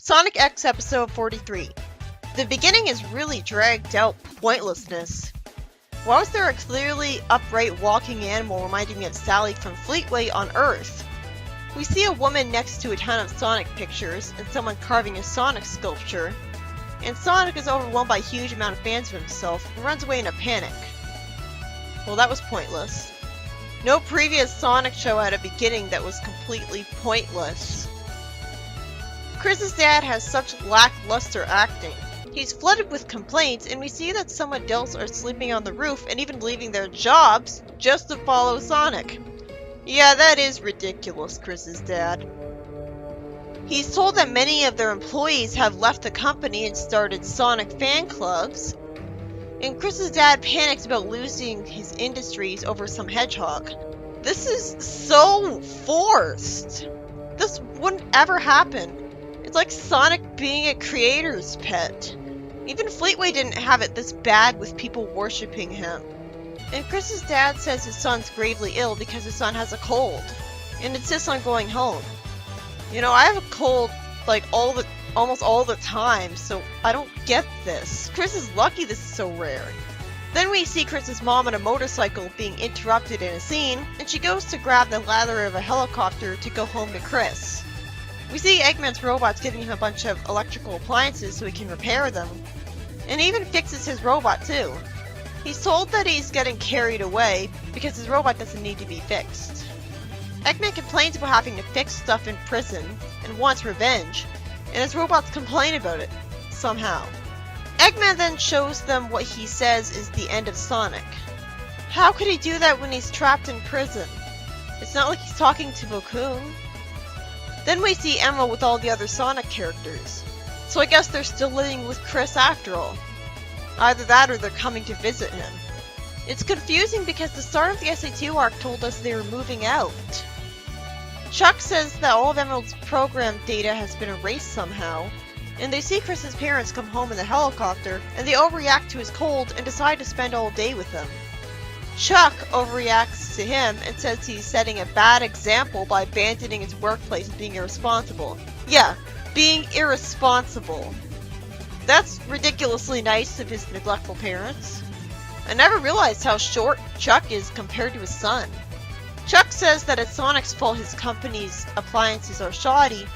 Sonic X Episode 43. The beginning is really dragged out pointlessness. Why was there a clearly upright walking animal reminding me of Sally from Fleetway on Earth? We see a woman next to a ton of Sonic pictures and someone carving a Sonic sculpture, and Sonic is overwhelmed by a huge amount of fans of himself and runs away in a panic. Well, that was pointless. No previous Sonic show had a beginning that was completely pointless. Chris's dad has such lackluster acting. He's flooded with complaints, and we see that some adults are sleeping on the roof and even leaving their jobs just to follow Sonic. Yeah, that is ridiculous, Chris's dad. He's told that many of their employees have left the company and started Sonic fan clubs, and Chris's dad panics about losing his industries over some hedgehog. This is so forced! This wouldn't ever happen. It's like Sonic being a creator's pet. Even Fleetway didn't have it this bad with people worshipping him. And Chris's dad says his son's gravely ill because his son has a cold, and insists on going home. You know, I have a cold like almost all the time, so I don't get this. Chris is lucky this is so rare. Then we see Chris's mom on a motorcycle being interrupted in a scene, and she goes to grab the ladder of a helicopter to go home to Chris. We see Eggman's robots giving him a bunch of electrical appliances so he can repair them, and he even fixes his robot too. He's told that he's getting carried away because his robot doesn't need to be fixed. Eggman complains about having to fix stuff in prison and wants revenge, and his robots complain about it, somehow. Eggman then shows them what he says is the end of Sonic. How could he do that when he's trapped in prison? It's not like he's talking to Bokoon. Then we see Emerald with all the other Sonic characters, so I guess they're still living with Chris after all. Either that or they're coming to visit him. It's confusing because the start of the SA2 arc told us they were moving out. Chuck says that all of Emerald's program data has been erased somehow, and they see Chris's parents come home in the helicopter, and they overreact to his cold and decide to spend all day with him. Chuck overreacts to him and says he's setting a bad example by abandoning his workplace and being irresponsible. Yeah, being irresponsible. That's ridiculously nice of his neglectful parents. I never realized how short Chuck is compared to his son. Chuck says that it's Sonic's fault his company's appliances are shoddy,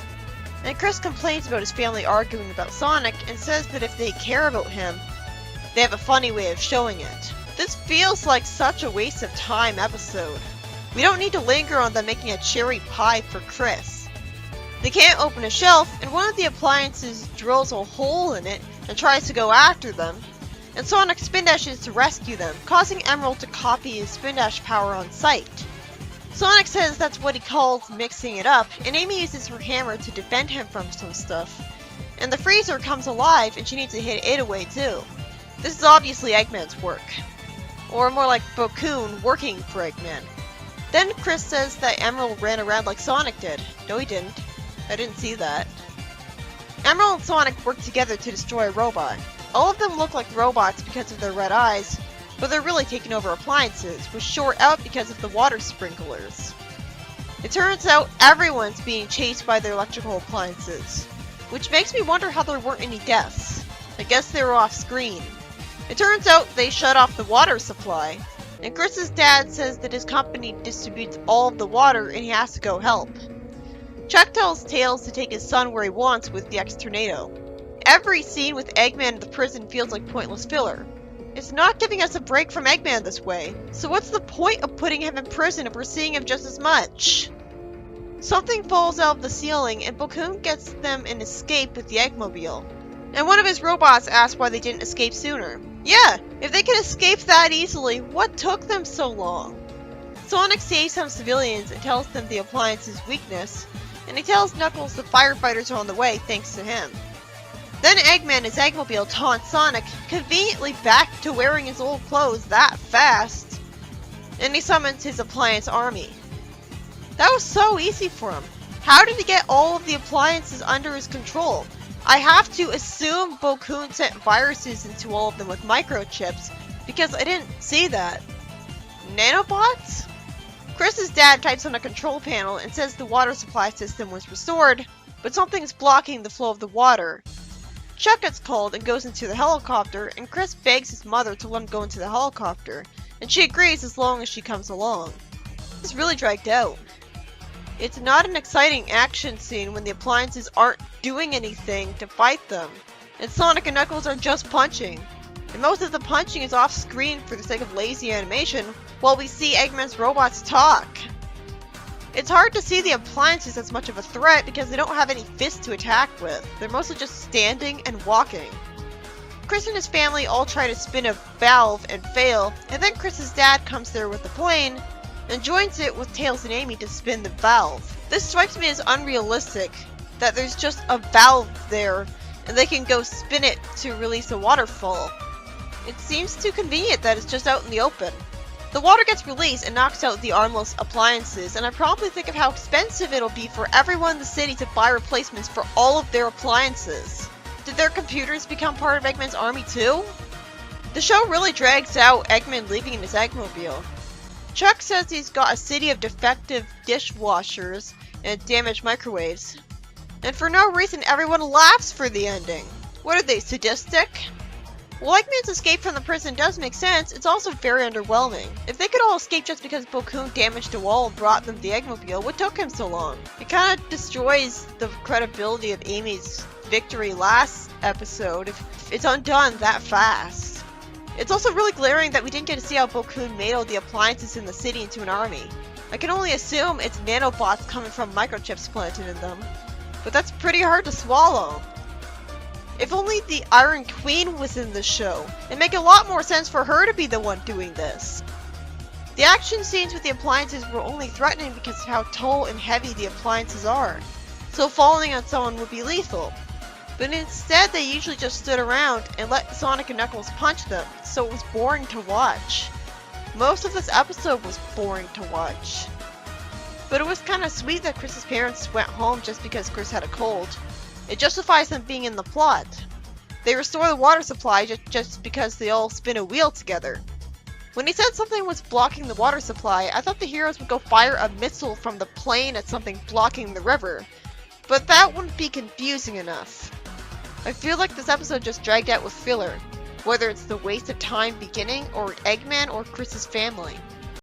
and Chris complains about his family arguing about Sonic and says that if they care about him, they have a funny way of showing it. This feels like such a waste of time episode. We don't need to linger on them making a cherry pie for Chris. They can't open a shelf, and one of the appliances drills a hole in it and tries to go after them, and Sonic spin dashes to rescue them, causing Emerald to copy his spin dash power on sight. Sonic says that's what he calls mixing it up, and Amy uses her hammer to defend him from some stuff. And the freezer comes alive, and she needs to hit it away too. This is obviously Eggman's work. Or more like Bokoon working for Eggman. Then Chris says that Emerald ran around like Sonic did. No, he didn't. I didn't see that. Emerald and Sonic work together to destroy a robot. All of them look like robots because of their red eyes, but they're really taking over appliances, which short out because of the water sprinklers. It turns out everyone's being chased by their electrical appliances, which makes me wonder how there weren't any deaths. I guess they were off screen. It turns out they shut off the water supply, and Chris's dad says that his company distributes all of the water and he has to go help. Chuck tells Tails to take his son where he wants with the X-Tornado. Every scene with Eggman in the prison feels like pointless filler. It's not giving us a break from Eggman this way, so what's the point of putting him in prison if we're seeing him just as much? Something falls out of the ceiling and Bokoon gets them an escape with the Eggmobile. And one of his robots asks why they didn't escape sooner. Yeah, if they could escape that easily, what took them so long? Sonic saves some civilians and tells them the appliance's weakness, and he tells Knuckles the firefighters are on the way thanks to him. Then Eggman and his Eggmobile taunt Sonic, conveniently back to wearing his old clothes that fast, and he summons his appliance army. That was so easy for him. How did he get all of the appliances under his control? I have to assume Bokoon sent viruses into all of them with microchips, because I didn't see that. Nanobots? Chris's dad types on a control panel and says the water supply system was restored, but something is blocking the flow of the water. Chuck gets called and goes into the helicopter, and Chris begs his mother to let him go into the helicopter, and she agrees as long as she comes along. It's really dragged out. It's not an exciting action scene when the appliances aren't doing anything to fight them, and Sonic and Knuckles are just punching. And most of the punching is off screen for the sake of lazy animation, while we see Eggman's robots talk. It's hard to see the appliances as much of a threat because they don't have any fists to attack with. They're mostly just standing and walking. Chris and his family all try to spin a valve and fail, and then Chris's dad comes there with the plane and joins it with Tails and Amy to spin the valve. This strikes me as unrealistic, that there's just a valve there and they can go spin it to release a waterfall. It seems too convenient that it's just out in the open. The water gets released and knocks out the armless appliances, and I probably think of how expensive it'll be for everyone in the city to buy replacements for all of their appliances. Did their computers become part of Eggman's army too? The show really drags out Eggman leaving in his Eggmobile. Chuck says he's got a city of defective dishwashers and damaged microwaves. And for no reason everyone laughs for the ending. What are they, sadistic? While Eggman's escape from the prison does make sense, it's also very underwhelming. If they could all escape just because Bokoon damaged a wall and brought them the Eggmobile, what took him so long? It kinda destroys the credibility of Amy's victory last episode if it's undone that fast. It's also really glaring that we didn't get to see how Bokoon made all the appliances in the city into an army. I can only assume it's nanobots coming from microchips planted in them, but that's pretty hard to swallow. If only the Iron Queen was in the show, it'd make a lot more sense for her to be the one doing this. The action scenes with the appliances were only threatening because of how tall and heavy the appliances are, so falling on someone would be lethal. But instead they usually just stood around and let Sonic and Knuckles punch them, so it was boring to watch. Most of this episode was boring to watch. But it was kinda sweet that Chris's parents went home just because Chris had a cold. It justifies them being in the plot. They restore the water supply just because they all spin a wheel together. When he said something was blocking the water supply, I thought the heroes would go fire a missile from the plane at something blocking the river. But that wouldn't be confusing enough. I feel like this episode just dragged out with filler, whether it's the waste of time beginning or Eggman or Chris's family.